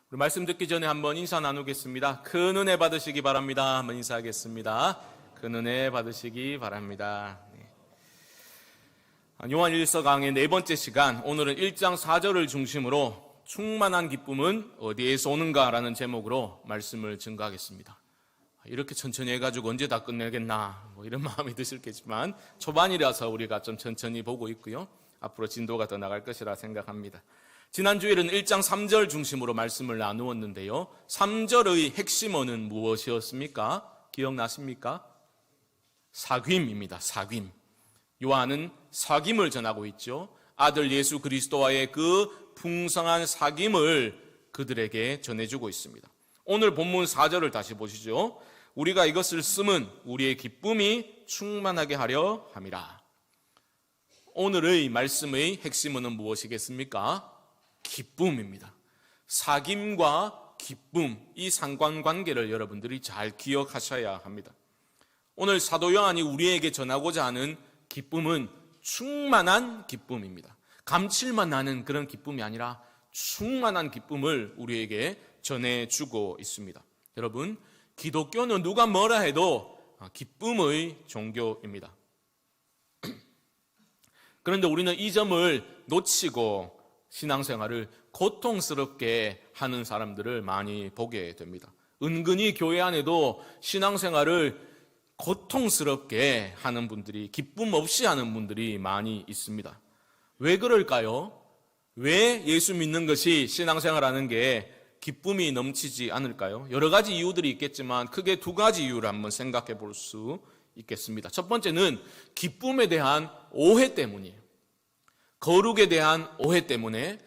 우리 말씀 듣기 전에 한번 인사 나누겠습니다. 큰 은혜 받으시기 바랍니다. 한번 인사하겠습니다. 큰 은혜 받으시기 바랍니다. 요한일서 강의 네 번째 시간, 오늘은 1장 4절을 중심으로 충만한 기쁨은 어디에서 오는가라는 제목으로 말씀을 증거하겠습니다. 이렇게 천천히 해가지고 언제 다 끝내겠나 이런 마음이 드실겠지만 초반이라서 우리가 좀 천천히 보고 있고요. 앞으로 진도가 더 나갈 것이라 생각합니다. 지난 주일은 1장 3절 중심으로 말씀을 나누었는데요. 3절의 핵심어는 무엇이었습니까? 기억나십니까? 사귐입니다. 사귐. 요한은 사귐을 전하고 있죠. 아들 예수 그리스도와의 그 풍성한 사귐을 그들에게 전해주고 있습니다. 오늘 본문 4절을 다시 보시죠. 우리가 이것을 쓰면 우리의 기쁨이 충만하게 하려 함이라. 오늘의 말씀의 핵심은 무엇이겠습니까? 기쁨입니다. 사귐과 기쁨, 이 상관관계를 여러분들이 잘 기억하셔야 합니다. 오늘 사도 요한이 우리에게 전하고자 하는 기쁨은 충만한 기쁨입니다. 감칠만 나는 그런 기쁨이 아니라 충만한 기쁨을 우리에게 전해주고 있습니다. 여러분, 기독교는 누가 뭐라 해도 기쁨의 종교입니다. 그런데 우리는 이 점을 놓치고 신앙생활을 고통스럽게 하는 사람들을 많이 보게 됩니다. 은근히 교회 안에도 신앙생활을 고통스럽게 하는 분들이, 기쁨 없이 하는 분들이 많이 있습니다. 왜 그럴까요? 왜 예수 믿는 것이, 신앙생활하는 게 기쁨이 넘치지 않을까요? 여러 가지 이유들이 있겠지만 크게 두 가지 이유를 한번 생각해 볼 수 있겠습니다. 첫 번째는 기쁨에 대한 오해 때문이에요. 거룩에 대한 오해 때문에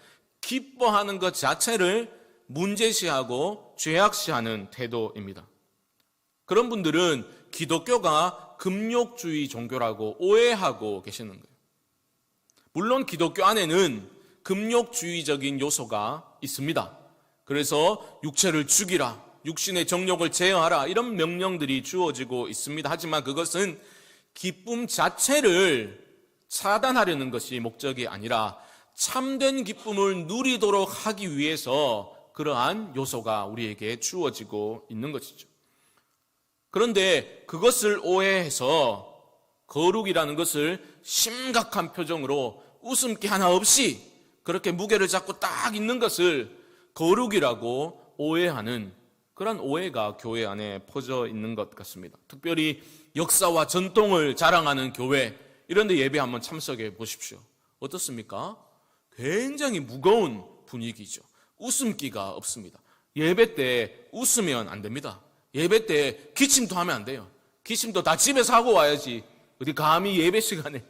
기뻐하는 것 자체를 문제시하고 죄악시하는 태도입니다. 그런 분들은 기독교가 금욕주의 종교라고 오해하고 계시는 거예요. 물론 기독교 안에는 금욕주의적인 요소가 있습니다. 그래서 육체를 죽이라, 육신의 정욕을 제어하라, 이런 명령들이 주어지고 있습니다. 하지만 그것은 기쁨 자체를 차단하려는 것이 목적이 아니라 참된 기쁨을 누리도록 하기 위해서 그러한 요소가 우리에게 주어지고 있는 것이죠. 그런데 그것을 오해해서 거룩이라는 것을 심각한 표정으로 웃음기 하나 없이 그렇게 무게를 잡고 딱 있는 것을 거룩이라고 오해하는 그런 오해가 교회 안에 퍼져 있는 것 같습니다. 특별히 역사와 전통을 자랑하는 교회, 이런 데 예배 한번 참석해 보십시오. 어떻습니까? 굉장히 무거운 분위기죠. 웃음기가 없습니다. 예배 때 웃으면 안 됩니다. 예배 때 기침도 하면 안 돼요. 기침도 다 집에서 하고 와야지. 어디 감히 예배 시간에.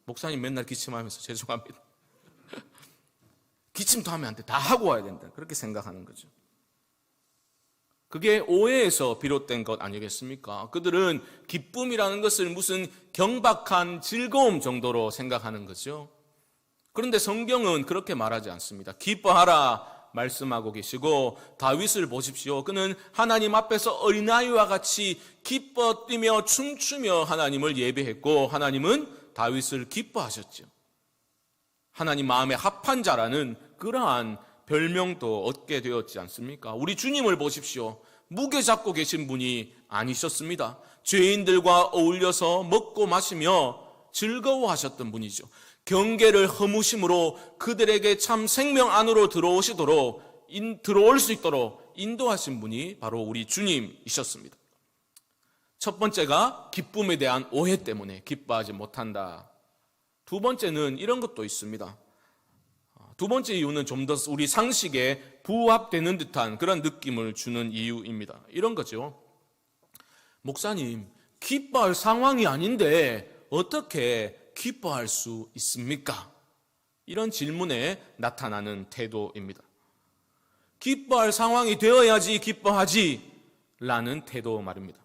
목사님 맨날 기침하면서 죄송합니다. 기침도 하면 안 돼. 다 하고 와야 된다. 그렇게 생각하는 거죠. 그게 오해에서 비롯된 것 아니겠습니까? 그들은 기쁨이라는 것을 무슨 경박한 즐거움 정도로 생각하는 거죠. 그런데 성경은 그렇게 말하지 않습니다. 기뻐하라 말씀하고 계시고, 다윗을 보십시오. 그는 하나님 앞에서 어린아이와 같이 기뻐 뛰며 춤추며 하나님을 예배했고, 하나님은 다윗을 기뻐하셨죠. 하나님 마음에 합한 자라는 그러한 별명도 얻게 되었지 않습니까? 우리 주님을 보십시오. 무게 잡고 계신 분이 아니셨습니다. 죄인들과 어울려서 먹고 마시며 즐거워하셨던 분이죠. 경계를 허무심으로 그들에게 참 생명 안으로 들어올 수 있도록 인도하신 분이 바로 우리 주님이셨습니다. 첫 번째가 기쁨에 대한 오해 때문에 기뻐하지 못한다. 두 번째는 이런 것도 있습니다. 두 번째 이유는 좀 더 우리 상식에 부합되는 듯한 그런 느낌을 주는 이유입니다. 이런 거죠. 목사님, 기뻐할 상황이 아닌데 어떻게 기뻐할 수 있습니까? 이런 질문에 나타나는 태도입니다. 기뻐할 상황이 되어야지 기뻐하지 라는 태도 말입니다.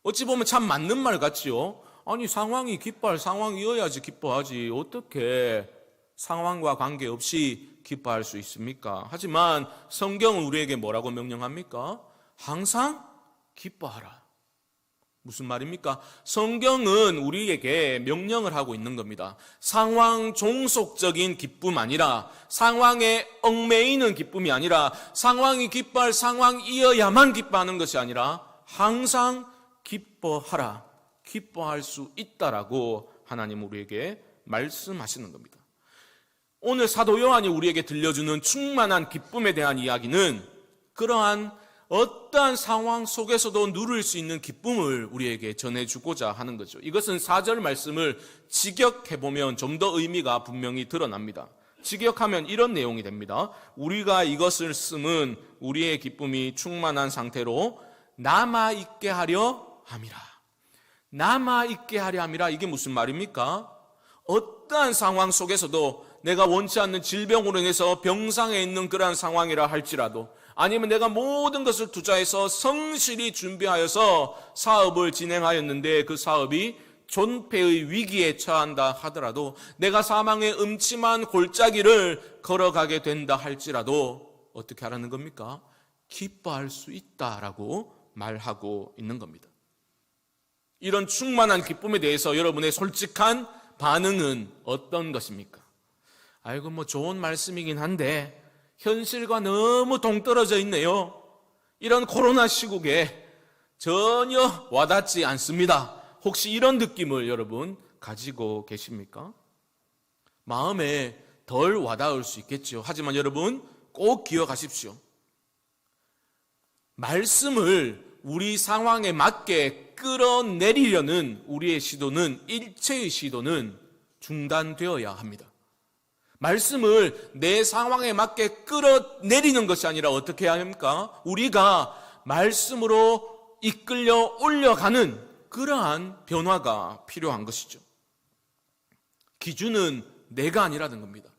어찌 보면 참 맞는 말 같지요. 아니, 상황이 기뻐할 상황이어야지 기뻐하지 어떻게 상황과 관계없이 기뻐할 수 있습니까? 하지만 성경은 우리에게 뭐라고 명령합니까? 항상 기뻐하라. 무슨 말입니까? 성경은 우리에게 명령을 하고 있는 겁니다. 상황 종속적인 기쁨 아니라, 상황에 얽매이는 기쁨이 아니라, 상황이 기뻐할 상황이어야만 기뻐하는 것이 아니라 항상 기뻐하라, 기뻐할 수 있다라고 하나님 우리에게 말씀하시는 겁니다. 오늘 사도 요한이 우리에게 들려주는 충만한 기쁨에 대한 이야기는 그러한 어떠한 상황 속에서도 누릴 수 있는 기쁨을 우리에게 전해주고자 하는 거죠. 이것은 4절 말씀을 직역해보면 좀 더 의미가 분명히 드러납니다. 직역하면 이런 내용이 됩니다. 우리가 이것을 쓰면 우리의 기쁨이 충만한 상태로 남아있게 하려 함이라. 남아있게 하려 함이라. 이게 무슨 말입니까? 어떠한 상황 속에서도 내가 원치 않는 질병으로 인해서 병상에 있는 그러한 상황이라 할지라도, 아니면 내가 모든 것을 투자해서 성실히 준비하여서 사업을 진행하였는데 그 사업이 존폐의 위기에 처한다 하더라도, 내가 사망의 음침한 골짜기를 걸어가게 된다 할지라도 어떻게 하라는 겁니까? 기뻐할 수 있다라고 말하고 있는 겁니다. 이런 충만한 기쁨에 대해서 여러분의 솔직한 반응은 어떤 것입니까? 아이고 뭐 좋은 말씀이긴 한데 현실과 너무 동떨어져 있네요. 이런 코로나 시국에 전혀 와닿지 않습니다. 혹시 이런 느낌을 여러분 가지고 계십니까? 마음에 덜 와닿을 수 있겠죠. 하지만 여러분 꼭 기억하십시오. 말씀을 우리 상황에 맞게 끌어내리려는 우리의 시도는, 일체의 시도는 중단되어야 합니다. 말씀을 내 상황에 맞게 끌어내리는 것이 아니라 어떻게 해야 합니까? 우리가 말씀으로 이끌려 올려가는 그러한 변화가 필요한 것이죠. 기준은 내가 아니라는 겁니다.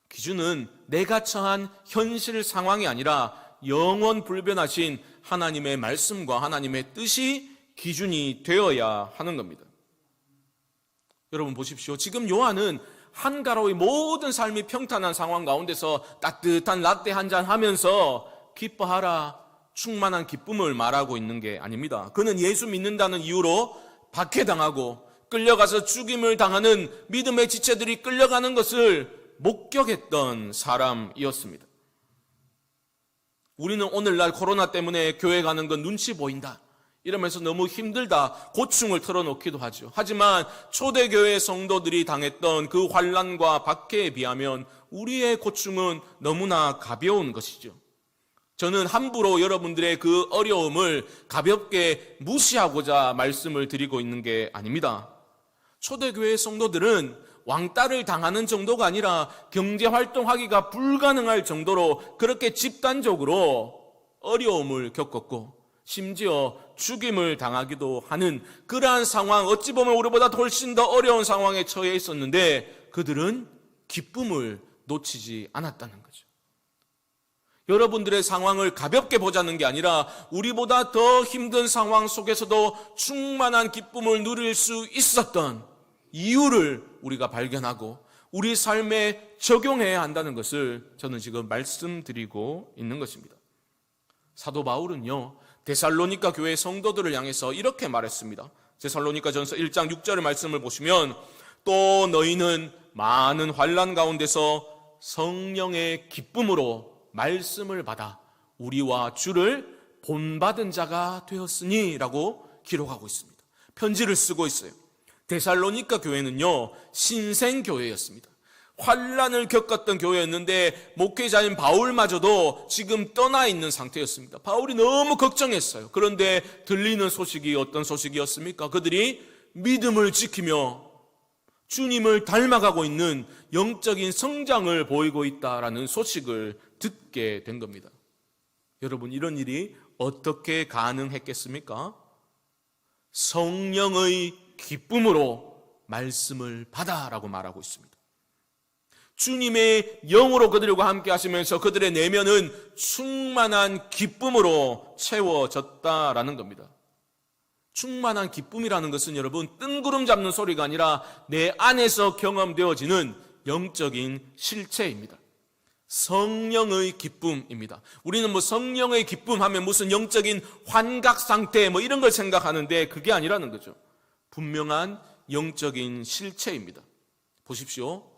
기준은 내가 처한 현실 상황이 아니라 영원 불변하신 하나님의 말씀과 하나님의 뜻이 기준이 되어야 하는 겁니다. 여러분 보십시오. 지금 요한은 한가로이 모든 삶이 평탄한 상황 가운데서 따뜻한 라떼 한잔 하면서 기뻐하라, 충만한 기쁨을 말하고 있는 게 아닙니다. 그는 예수 믿는다는 이유로 박해당하고 끌려가서 죽임을 당하는 믿음의 지체들이 끌려가는 것을 목격했던 사람이었습니다. 우리는 오늘날 코로나 때문에 교회 가는 건 눈치 보인다, 이러면서 너무 힘들다, 고충을 털어놓기도 하죠. 하지만 초대교회 성도들이 당했던 그 환난과 박해에 비하면 우리의 고충은 너무나 가벼운 것이죠. 저는 함부로 여러분들의 그 어려움을 가볍게 무시하고자 말씀을 드리고 있는 게 아닙니다. 초대교회 성도들은 왕따를 당하는 정도가 아니라 경제활동하기가 불가능할 정도로 그렇게 집단적으로 어려움을 겪었고, 심지어 죽임을 당하기도 하는 그러한 상황, 어찌 보면 우리보다 훨씬 더 어려운 상황에 처해 있었는데 그들은 기쁨을 놓치지 않았다는 거죠. 여러분들의 상황을 가볍게 보자는 게 아니라 우리보다 더 힘든 상황 속에서도 충만한 기쁨을 누릴 수 있었던 이유를 우리가 발견하고 우리 삶에 적용해야 한다는 것을 저는 지금 말씀드리고 있는 것입니다. 사도 바울은요, 데살로니가 교회 성도들을 향해서 이렇게 말했습니다. 데살로니가전서 1장 6절의 말씀을 보시면, 또 너희는 많은 환난 가운데서 성령의 기쁨으로 말씀을 받아 우리와 주를 본받은 자가 되었으니 라고 기록하고 있습니다. 편지를 쓰고 있어요. 데살로니가 교회는요, 신생교회였습니다. 환난을 겪었던 교회였는데 목회자인 바울마저도 지금 떠나 있는 상태였습니다. 바울이 너무 걱정했어요. 그런데 들리는 소식이 어떤 소식이었습니까? 그들이 믿음을 지키며 주님을 닮아가고 있는 영적인 성장을 보이고 있다라는 소식을 듣게 된 겁니다. 여러분, 이런 일이 어떻게 가능했겠습니까? 성령의 기쁨으로 말씀을 받아라고 말하고 있습니다. 주님의 영으로 그들과 함께 하시면서 그들의 내면은 충만한 기쁨으로 채워졌다라는 겁니다. 충만한 기쁨이라는 것은 여러분, 뜬구름 잡는 소리가 아니라 내 안에서 경험되어지는 영적인 실체입니다. 성령의 기쁨입니다. 우리는 성령의 기쁨 하면 무슨 영적인 환각 상태 이런 걸 생각하는데 그게 아니라는 거죠. 분명한 영적인 실체입니다. 보십시오.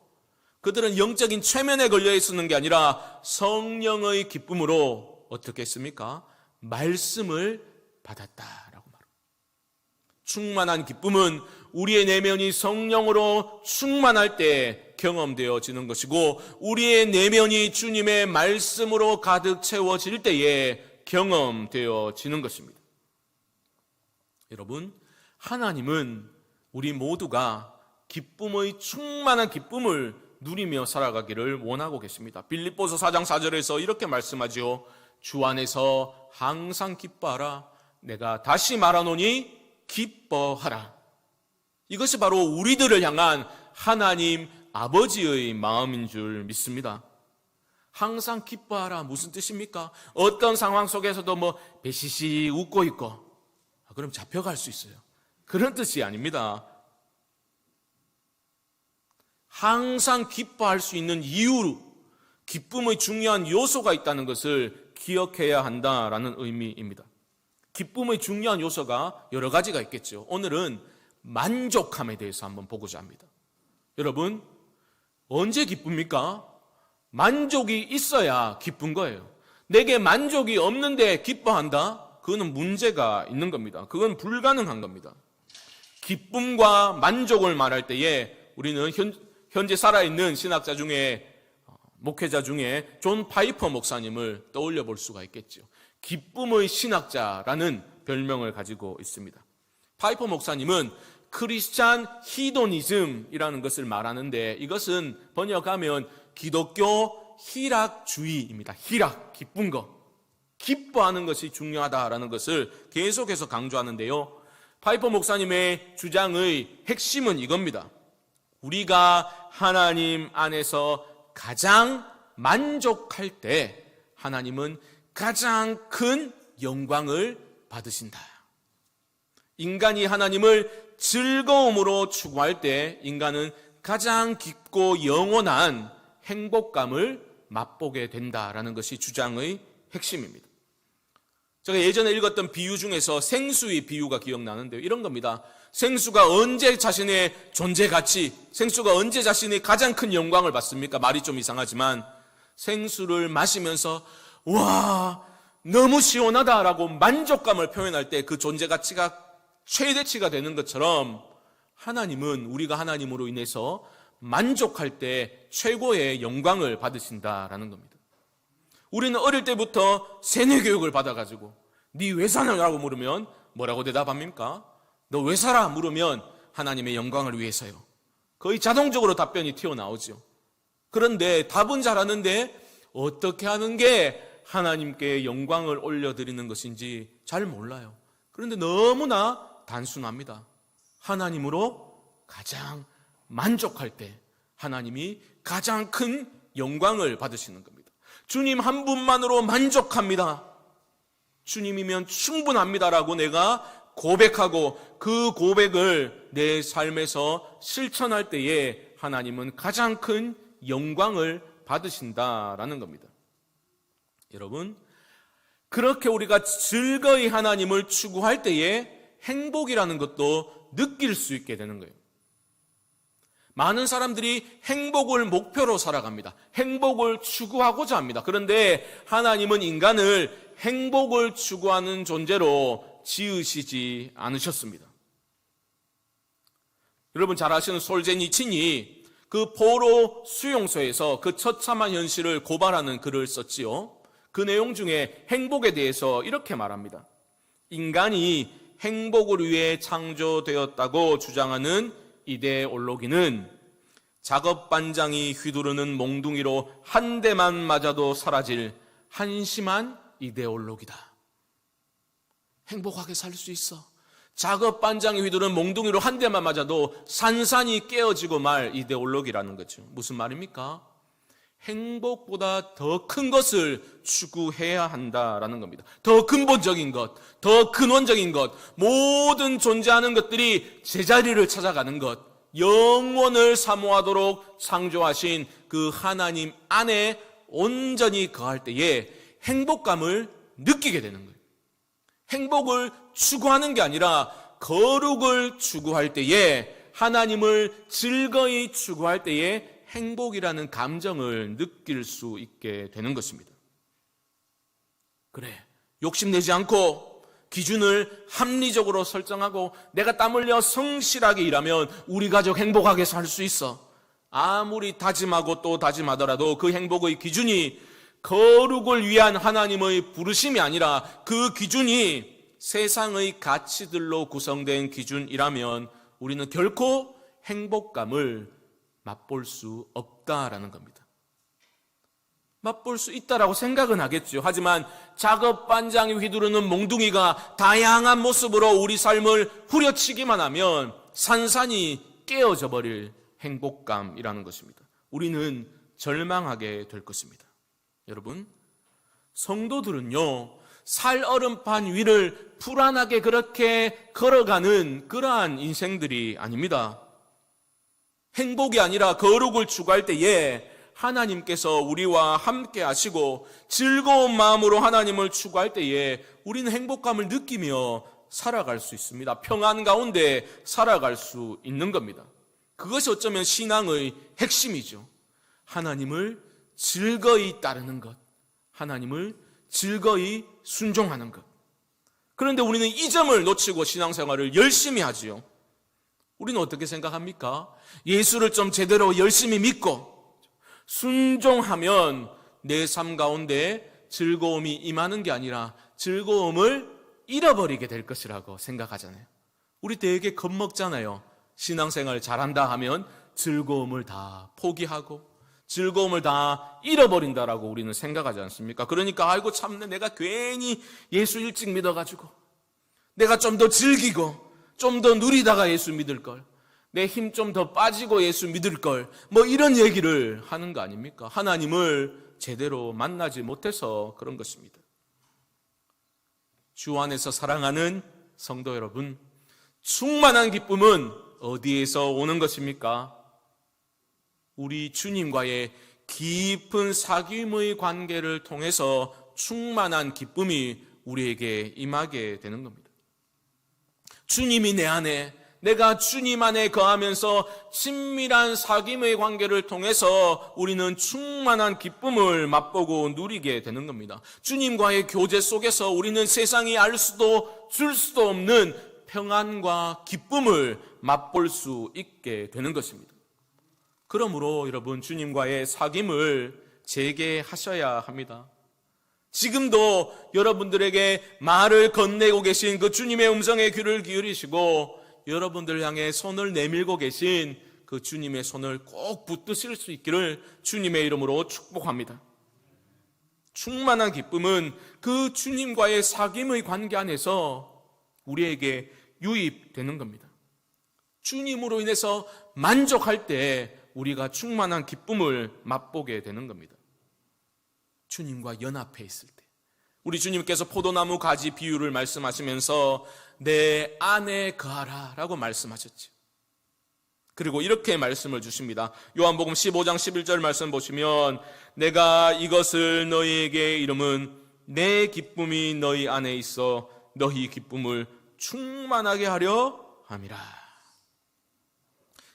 그들은 영적인 최면에 걸려 있었는 게 아니라 성령의 기쁨으로 어떻게 했습니까? 말씀을 받았다라고 말합니다. 충만한 기쁨은 우리의 내면이 성령으로 충만할 때 경험되어지는 것이고, 우리의 내면이 주님의 말씀으로 가득 채워질 때에 경험되어지는 것입니다. 여러분, 하나님은 우리 모두가 기쁨의 충만한 기쁨을 누리며 살아가기를 원하고 계십니다. 빌립보서 4장 4절에서 이렇게 말씀하지요. 주 안에서 항상 기뻐하라. 내가 다시 말하노니 기뻐하라. 이것이 바로 우리들을 향한 하나님 아버지의 마음인 줄 믿습니다. 항상 기뻐하라. 무슨 뜻입니까? 어떤 상황 속에서도 배시시 웃고 있고 그럼 잡혀갈 수 있어요. 그런 뜻이 아닙니다. 항상 기뻐할 수 있는 이유, 기쁨의 중요한 요소가 있다는 것을 기억해야 한다라는 의미입니다. 기쁨의 중요한 요소가 여러 가지가 있겠죠. 오늘은 만족함에 대해서 한번 보고자 합니다. 여러분, 언제 기쁩니까? 만족이 있어야 기쁜 거예요. 내게 만족이 없는데 기뻐한다? 그거는 문제가 있는 겁니다. 그건 불가능한 겁니다. 기쁨과 만족을 말할 때에 우리는 현재 살아있는 신학자 중에, 목회자 중에 존 파이퍼 목사님을 떠올려 볼 수가 있겠죠. 기쁨의 신학자라는 별명을 가지고 있습니다. 파이퍼 목사님은 크리스찬 히도니즘이라는 것을 말하는데, 이것은 번역하면 기독교 희락주의입니다. 희락, 기쁜 것, 기뻐하는 것이 중요하다라는 것을 계속해서 강조하는데요. 파이퍼 목사님의 주장의 핵심은 이겁니다. 우리가 하나님 안에서 가장 만족할 때 하나님은 가장 큰 영광을 받으신다. 인간이 하나님을 즐거움으로 추구할 때 인간은 가장 깊고 영원한 행복감을 맛보게 된다라는 것이 주장의 핵심입니다. 제가 예전에 읽었던 비유 중에서 생수의 비유가 기억나는데요. 이런 겁니다. 생수가 언제 자신의 존재 가치, 생수가 언제 자신의 가장 큰 영광을 받습니까? 말이 좀 이상하지만 생수를 마시면서 와, 너무 시원하다라고 만족감을 표현할 때 그 존재 가치가 최대치가 되는 것처럼 하나님은 우리가 하나님으로 인해서 만족할 때 최고의 영광을 받으신다라는 겁니다. 우리는 어릴 때부터 세뇌 교육을 받아가지고 네 왜 사냐고 물으면 뭐라고 대답합니까? 너 왜 살아? 물으면 하나님의 영광을 위해서요. 거의 자동적으로 답변이 튀어나오죠. 그런데 답은 잘하는데 어떻게 하는 게 하나님께 영광을 올려드리는 것인지 잘 몰라요. 그런데 너무나 단순합니다. 하나님으로 가장 만족할 때 하나님이 가장 큰 영광을 받으시는 겁니다. 주님 한 분만으로 만족합니다. 주님이면 충분합니다라고 내가 고백하고 그 고백을 내 삶에서 실천할 때에 하나님은 가장 큰 영광을 받으신다라는 겁니다. 여러분, 그렇게 우리가 즐거이 하나님을 추구할 때에 행복이라는 것도 느낄 수 있게 되는 거예요. 많은 사람들이 행복을 목표로 살아갑니다. 행복을 추구하고자 합니다. 그런데 하나님은 인간을 행복을 추구하는 존재로 지으시지 않으셨습니다. 여러분 잘 아시는 솔제니친이 그 포로 수용소에서 그 처참한 현실을 고발하는 글을 썼지요. 그 내용 중에 행복에 대해서 이렇게 말합니다. 인간이 행복을 위해 창조되었다고 주장하는 이데올로기는 작업반장이 휘두르는 몽둥이로 한 대만 맞아도 사라질 한심한 이데올로기다. 행복하게 살 수 있어. 작업반장이 휘두르는 몽둥이로 한 대만 맞아도 산산이 깨어지고 말 이데올로기라는 거죠. 무슨 말입니까? 행복보다 더 큰 것을 추구해야 한다라는 겁니다. 더 근본적인 것, 더 근원적인 것, 모든 존재하는 것들이 제자리를 찾아가는 것, 영원을 사모하도록 창조하신 그 하나님 안에 온전히 거할 때에 행복감을 느끼게 되는 거예요. 행복을 추구하는 게 아니라 거룩을 추구할 때에, 하나님을 즐거이 추구할 때에 행복이라는 감정을 느낄 수 있게 되는 것입니다. 그래, 욕심내지 않고 기준을 합리적으로 설정하고 내가 땀 흘려 성실하게 일하면 우리 가족 행복하게 살 수 있어. 아무리 다짐하고 또 다짐하더라도 그 행복의 기준이 거룩을 위한 하나님의 부르심이 아니라 그 기준이 세상의 가치들로 구성된 기준이라면 우리는 결코 행복감을 맛볼 수 없다라는 겁니다. 맛볼 수 있다라고 생각은 하겠죠. 하지만 작업 반장이 휘두르는 몽둥이가 다양한 모습으로 우리 삶을 후려치기만 하면 산산이 깨어져 버릴 행복감이라는 것입니다. 우리는 절망하게 될 것입니다. 여러분, 성도들은요, 살얼음판 위를 불안하게 그렇게 걸어가는 그러한 인생들이 아닙니다. 행복이 아니라 거룩을 추구할 때에 하나님께서 우리와 함께 하시고 즐거운 마음으로 하나님을 추구할 때에 우리는 행복감을 느끼며 살아갈 수 있습니다. 평안 가운데 살아갈 수 있는 겁니다. 그것이 어쩌면 신앙의 핵심이죠. 하나님을 즐거이 따르는 것, 하나님을 즐거이 순종하는 것. 그런데 우리는 이 점을 놓치고 신앙생활을 열심히 하지요. 우리는 어떻게 생각합니까? 예수를 좀 제대로 열심히 믿고 순종하면 내 삶 가운데 즐거움이 임하는 게 아니라 즐거움을 잃어버리게 될 것이라고 생각하잖아요. 우리 되게 겁먹잖아요. 신앙생활 잘한다 하면 즐거움을 다 포기하고 즐거움을 다 잃어버린다라고 우리는 생각하지 않습니까? 그러니까 아이고 참내, 내가 괜히 예수 일찍 믿어가지고 내가 좀 더 즐기고 좀 더 누리다가 예수 믿을 걸, 내 힘 좀 더 빠지고 예수 믿을 걸, 뭐 이런 얘기를 하는 거 아닙니까? 하나님을 제대로 만나지 못해서 그런 것입니다. 주 안에서 사랑하는 성도 여러분, 충만한 기쁨은 어디에서 오는 것입니까? 우리 주님과의 깊은 사귐의 관계를 통해서 충만한 기쁨이 우리에게 임하게 되는 겁니다. 주님이 내 안에, 내가 주님 안에 거하면서 친밀한 사귐의 관계를 통해서 우리는 충만한 기쁨을 맛보고 누리게 되는 겁니다. 주님과의 교제 속에서 우리는 세상이 알 수도 줄 수도 없는 평안과 기쁨을 맛볼 수 있게 되는 것입니다. 그러므로 여러분, 주님과의 사귐을 재개하셔야 합니다. 지금도 여러분들에게 말을 건네고 계신 그 주님의 음성에 귀를 기울이시고 여러분들 향해 손을 내밀고 계신 그 주님의 손을 꼭 붙드실 수 있기를 주님의 이름으로 축복합니다. 충만한 기쁨은 그 주님과의 사귐의 관계 안에서 우리에게 유입되는 겁니다. 주님으로 인해서 만족할 때 우리가 충만한 기쁨을 맛보게 되는 겁니다. 주님과 연합해 있을 때, 우리 주님께서 포도나무 가지 비유를 말씀하시면서 내 안에 거하라 라고 말씀하셨죠. 그리고 이렇게 말씀을 주십니다. 요한복음 15장 11절 말씀 보시면 내가 이것을 너희에게 이름은 내 기쁨이 너희 안에 있어 너희 기쁨을 충만하게 하려 함이라.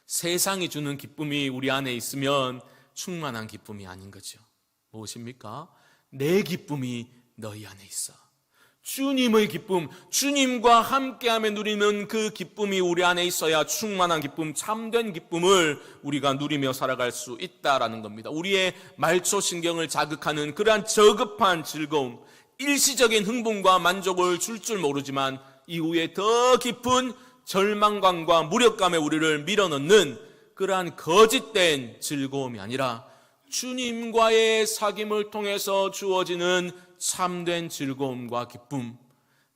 세상이 주는 기쁨이 우리 안에 있으면 충만한 기쁨이 아닌 거죠. 무엇입니까? 내 기쁨이 너희 안에 있어. 주님의 기쁨, 주님과 함께하며 누리는 그 기쁨이 우리 안에 있어야 충만한 기쁨, 참된 기쁨을 우리가 누리며 살아갈 수 있다라는 겁니다. 우리의 말초신경을 자극하는 그러한 저급한 즐거움, 일시적인 흥분과 만족을 줄 모르지만 이후에 더 깊은 절망감과 무력감에 우리를 밀어넣는 그러한 거짓된 즐거움이 아니라 주님과의 사귐을 통해서 주어지는 참된 즐거움과 기쁨,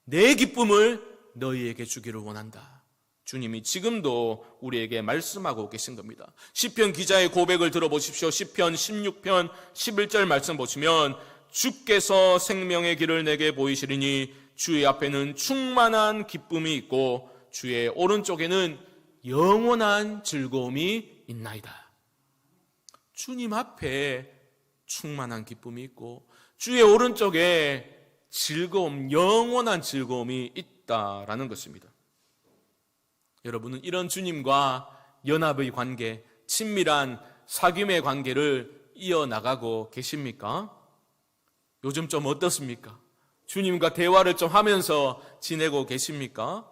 내 기쁨을 너희에게 주기를 원한다. 주님이 지금도 우리에게 말씀하고 계신 겁니다. 시편 기자의 고백을 들어보십시오. 시편 16편 11절 말씀 보시면 주께서 생명의 길을 내게 보이시리니 주의 앞에는 충만한 기쁨이 있고 주의 오른쪽에는 영원한 즐거움이 있나이다. 주님 앞에 충만한 기쁨이 있고 주의 오른쪽에 즐거움, 영원한 즐거움이 있다라는 것입니다. 여러분은 이런 주님과 연합의 관계, 친밀한 사귐의 관계를 이어나가고 계십니까? 요즘 좀 어떻습니까? 주님과 대화를 좀 하면서 지내고 계십니까?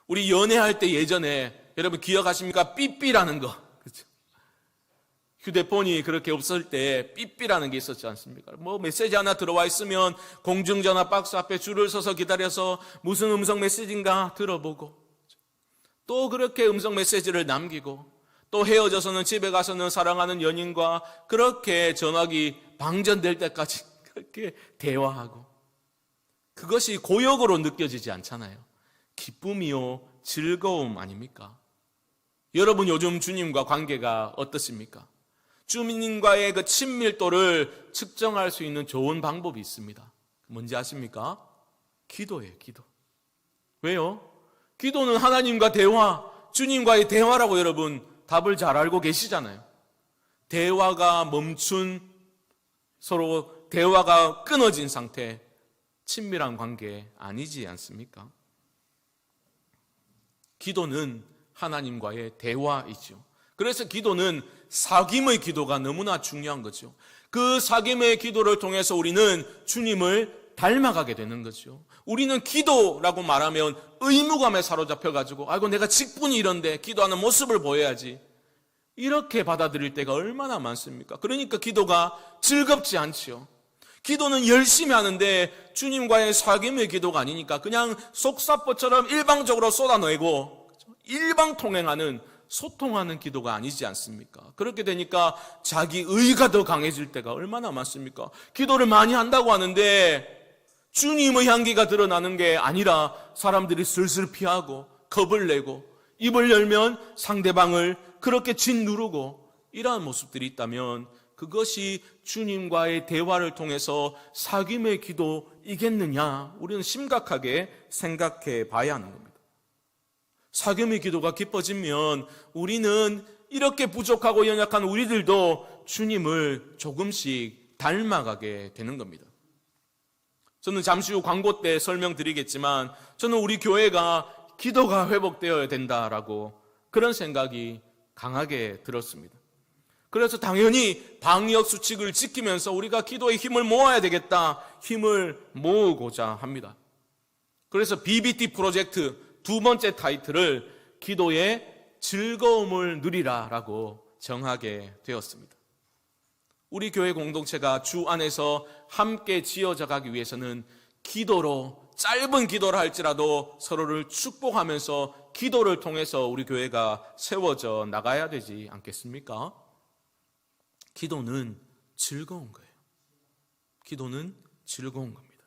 우리 연애할 때 예전에 여러분 기억하십니까? 삐삐라는 거. 그렇죠? 휴대폰이 그렇게 없을 때 삐삐라는 게 있었지 않습니까? 뭐 메시지 하나 들어와 있으면 공중전화 박스 앞에 줄을 서서 기다려서 무슨 음성 메시지인가 들어보고 또 그렇게 음성 메시지를 남기고 또 헤어져서는 집에 가서는 사랑하는 연인과 그렇게 전화기 방전될 때까지 그렇게 대화하고 그것이 고역으로 느껴지지 않잖아요. 기쁨이요 즐거움 아닙니까? 여러분 요즘 주님과 관계가 어떻습니까? 주님과의 그 친밀도를 측정할 수 있는 좋은 방법이 있습니다. 뭔지 아십니까? 기도예요, 기도. 왜요? 기도는 하나님과 대화, 주님과의 대화라고 여러분 답을 잘 알고 계시잖아요. 대화가 멈춘, 서로 대화가 끊어진 상태, 친밀한 관계 아니지 않습니까? 기도는 하나님과의 대화이죠. 그래서 기도는 사귐의 기도가 너무나 중요한 거죠. 그 사귐의 기도를 통해서 우리는 주님을 닮아가게 되는 거죠. 우리는 기도라고 말하면 의무감에 사로잡혀가지고 아이고 내가 직분이 이런데 기도하는 모습을 보여야지 이렇게 받아들일 때가 얼마나 많습니까? 그러니까 기도가 즐겁지 않지요. 기도는 열심히 하는데 주님과의 사귐의 기도가 아니니까 그냥 속사포처럼 일방적으로 쏟아내고 일방통행하는 소통하는 기도가 아니지 않습니까? 그렇게 되니까 자기 의가 더 강해질 때가 얼마나 많습니까? 기도를 많이 한다고 하는데 주님의 향기가 드러나는 게 아니라 사람들이 슬슬 피하고 겁을 내고 입을 열면 상대방을 그렇게 짓누르고 이러한 모습들이 있다면 그것이 주님과의 대화를 통해서 사귐의 기도이겠느냐? 우리는 심각하게 생각해 봐야 하는 겁니다. 사귐의 기도가 깊어지면 우리는 이렇게 부족하고 연약한 우리들도 주님을 조금씩 닮아가게 되는 겁니다. 저는 잠시 후 광고 때 설명드리겠지만 저는 우리 교회가 기도가 회복되어야 된다라고 그런 생각이 강하게 들었습니다. 그래서 당연히 방역 수칙을 지키면서 우리가 기도의 힘을 모아야 되겠다, 힘을 모으고자 합니다. 그래서 BBT 프로젝트 두 번째 타이틀을 기도의 즐거움을 누리라라고 정하게 되었습니다. 우리 교회 공동체가 주 안에서 함께 지어져 가기 위해서는 기도로, 짧은 기도를 할지라도 서로를 축복하면서 기도를 통해서 우리 교회가 세워져 나가야 되지 않겠습니까? 기도는 즐거운 거예요. 기도는 즐거운 겁니다.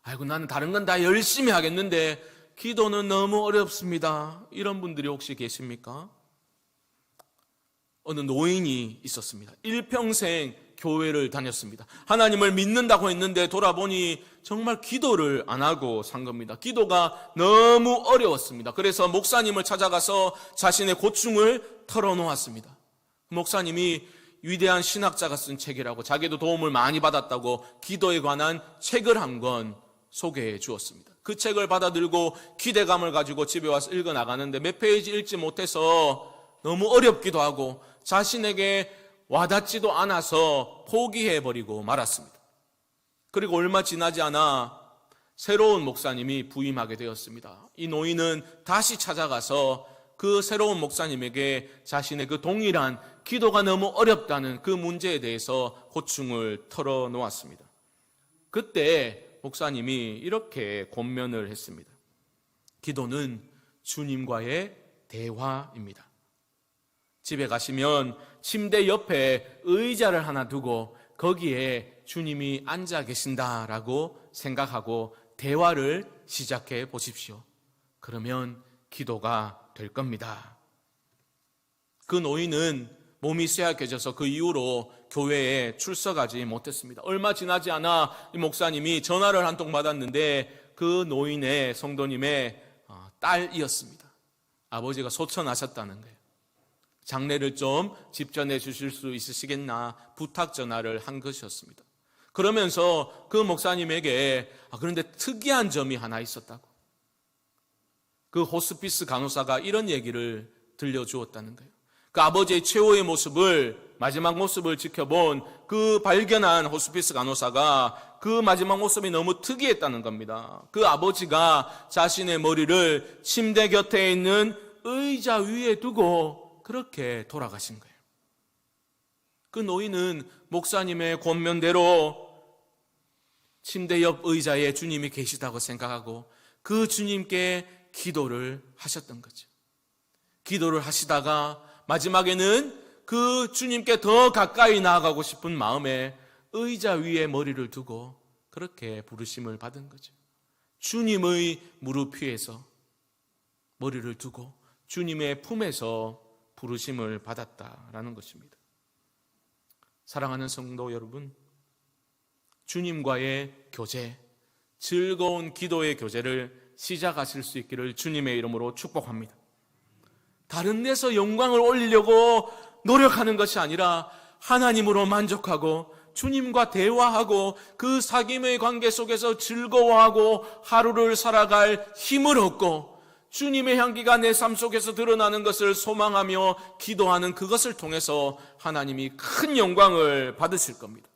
아이고 나는 다른 건 다 열심히 하겠는데 기도는 너무 어렵습니다. 이런 분들이 혹시 계십니까? 어느 노인이 있었습니다. 일평생 교회를 다녔습니다. 하나님을 믿는다고 했는데 돌아보니 정말 기도를 안 하고 산 겁니다. 기도가 너무 어려웠습니다. 그래서 목사님을 찾아가서 자신의 고충을 털어놓았습니다. 목사님이 위대한 신학자가 쓴 책이라고 자기도 도움을 많이 받았다고 기도에 관한 책을 한 권 소개해 주었습니다. 그 책을 받아들고 기대감을 가지고 집에 와서 읽어 나가는데 몇 페이지 읽지 못해서 너무 어렵기도 하고 자신에게 와닿지도 않아서 포기해버리고 말았습니다. 그리고 얼마 지나지 않아 새로운 목사님이 부임하게 되었습니다. 이 노인은 다시 찾아가서 그 새로운 목사님에게 자신의 그 동일한 기도가 너무 어렵다는 그 문제에 대해서 고충을 털어놓았습니다. 그때 목사님이 이렇게 권면을 했습니다. 기도는 주님과의 대화입니다. 집에 가시면 침대 옆에 의자를 하나 두고 거기에 주님이 앉아 계신다라고 생각하고 대화를 시작해 보십시오. 그러면 기도가 될 겁니다. 그 노인은 몸이 쇠약해져서 그 이후로 교회에 출석하지 못했습니다. 얼마 지나지 않아 이 목사님이 전화를 한 통 받았는데 그 노인의 성도님의 딸이었습니다. 아버지가 소천하셨다는 거예요. 장례를 좀 집전해 주실 수 있으시겠나 부탁 전화를 한 것이었습니다. 그러면서 그 목사님에게 그런데 특이한 점이 하나 있었다고. 그 호스피스 간호사가 이런 얘기를 들려주었다는 거예요. 그 아버지의 최후의 모습을, 마지막 모습을 지켜본 그 발견한 호스피스 간호사가 그 마지막 모습이 너무 특이했다는 겁니다. 그 아버지가 자신의 머리를 침대 곁에 있는 의자 위에 두고 그렇게 돌아가신 거예요. 그 노인은 목사님의 권면대로 침대 옆 의자에 주님이 계시다고 생각하고 그 주님께 기도를 하셨던 거죠. 기도를 하시다가 마지막에는 그 주님께 더 가까이 나아가고 싶은 마음에 의자 위에 머리를 두고 그렇게 부르심을 받은 거죠. 주님의 무릎 위에서 머리를 두고 주님의 품에서 부르심을 받았다라는 것입니다. 사랑하는 성도 여러분, 주님과의 교제, 즐거운 기도의 교제를 시작하실 수 있기를 주님의 이름으로 축복합니다. 다른 데서 영광을 올리려고 노력하는 것이 아니라 하나님으로 만족하고 주님과 대화하고 그 사귐의 관계 속에서 즐거워하고 하루를 살아갈 힘을 얻고 주님의 향기가 내 삶 속에서 드러나는 것을 소망하며 기도하는 그것을 통해서 하나님이 큰 영광을 받으실 겁니다.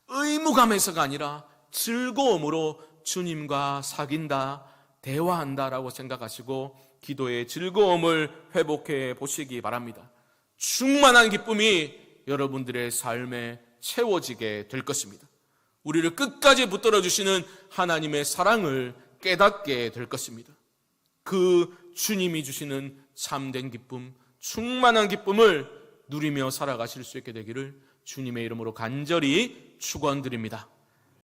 의무감에서가 아니라 즐거움으로 주님과 사귄다, 대화한다라고 생각하시고 기도의 즐거움을 회복해 보시기 바랍니다. 충만한 기쁨이 여러분들의 삶에 채워지게 될 것입니다. 우리를 끝까지 붙들어 주시는 하나님의 사랑을 깨닫게 될 것입니다. 그 주님이 주시는 참된 기쁨, 충만한 기쁨을 누리며 살아가실 수 있게 되기를 주님의 이름으로 간절히 축원드립니다.